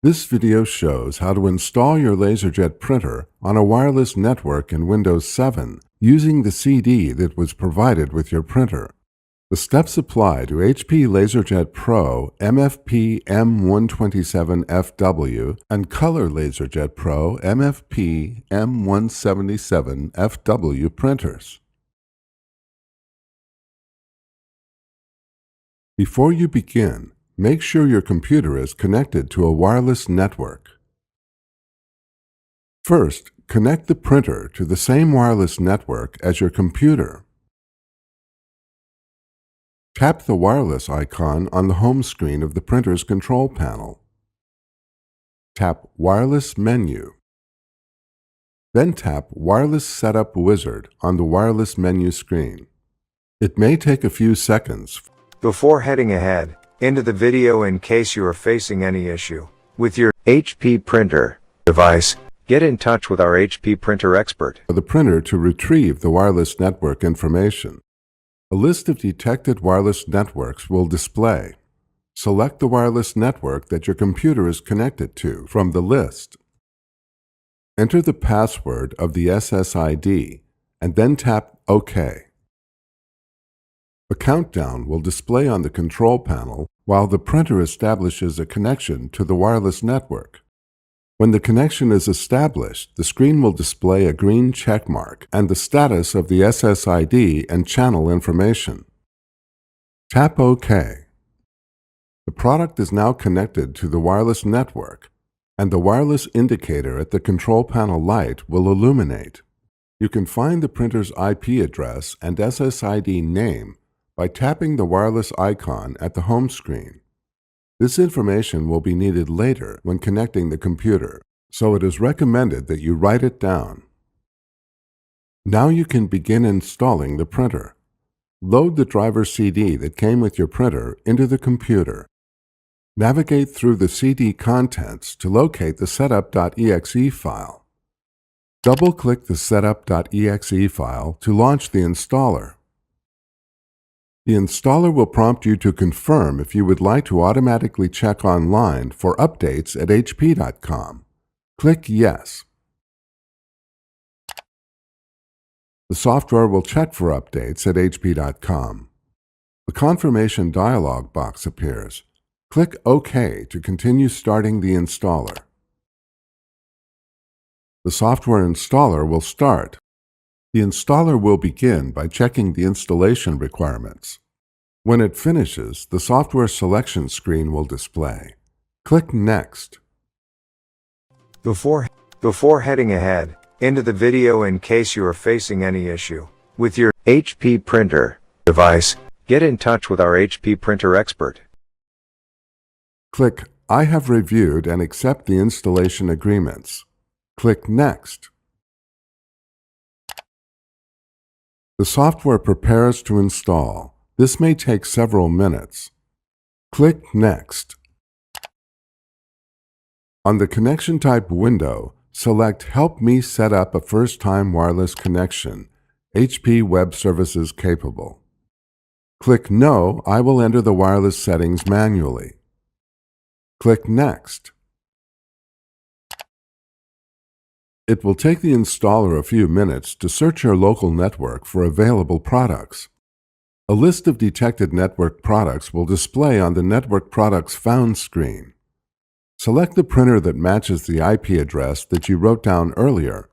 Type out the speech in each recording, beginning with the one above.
This video shows how to install your LaserJet printer on a wireless network in Windows 7 using the CD that was provided with your printer. The steps apply to HP LaserJet Pro MFP M127FW and Color LaserJet Pro MFP M177FW printers. Before you begin, make sure your computer is connected to a wireless network. First, connect the printer to the same wireless network as your computer. Tap the wireless icon on the home screen of the printer's control panel. Tap Wireless menu. Then tap Wireless Setup Wizard on the wireless menu screen. It may take a few seconds. Before heading ahead into the video, in case you are facing any issue with your HP printer device, get in touch with our HP printer expert For the printer to retrieve the wireless network information. A list of detected wireless networks will display. Select the wireless network that your computer is connected to from the list. Enter the password of the SSID and then tap OK. A countdown will display on the control panel while the printer establishes a connection to the wireless network. When the connection is established, the screen will display a green check mark and the status of the SSID and channel information. Tap OK. The product is now connected to the wireless network, and the wireless indicator at the control panel light will illuminate. You can find the printer's IP address and SSID name by tapping the wireless icon at the home screen. This information will be needed later when connecting the computer, so it is recommended that you write it down. Now you can begin installing the printer. Load the driver CD that came with your printer into the computer. Navigate through the CD contents to locate the setup.exe file. Double-click the setup.exe file to launch the installer. The installer will prompt you to confirm if you would like to automatically check online for updates at hp.com. Click Yes. The software will check for updates at hp.com. A confirmation dialog box appears. Click OK to continue starting the installer. The software installer will start. The installer will begin by checking the installation requirements. When it finishes, the software selection screen will display. Click Next. before heading ahead into the video, in case you are facing any issue with your HP printer device, get in touch with our HP printer expert. Click I have reviewed and accept the installation agreements. Click Next. The software prepares to install. This may take several minutes. Click Next. On the Connection Type window, select Help me set up a first-time wireless connection, HP Web Services capable. Click No, I will enter the wireless settings manually. Click Next. It will take the installer a few minutes to search your local network for available products. A list of detected network products will display on the Network Products Found screen. Select the printer that matches the IP address that you wrote down earlier.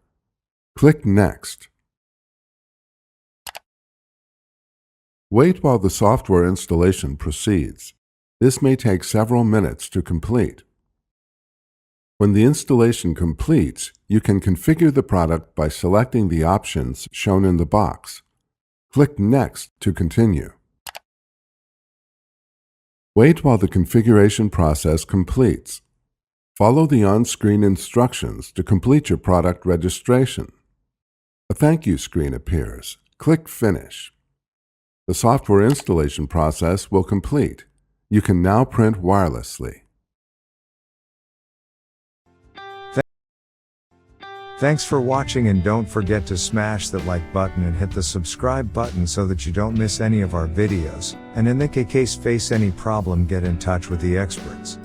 Click Next. Wait while the software installation proceeds. This may take several minutes to complete. When the installation completes, you can configure the product by selecting the options shown in the box. Click Next to continue. Wait while the configuration process completes. Follow the on-screen instructions to complete your product registration. A thank you screen appears. Click Finish. The software installation process will complete. You can now print wirelessly. Thanks for watching, and don't forget to smash that like button and hit the subscribe button so that you don't miss any of our videos, and in the case face any problem, get in touch with the experts.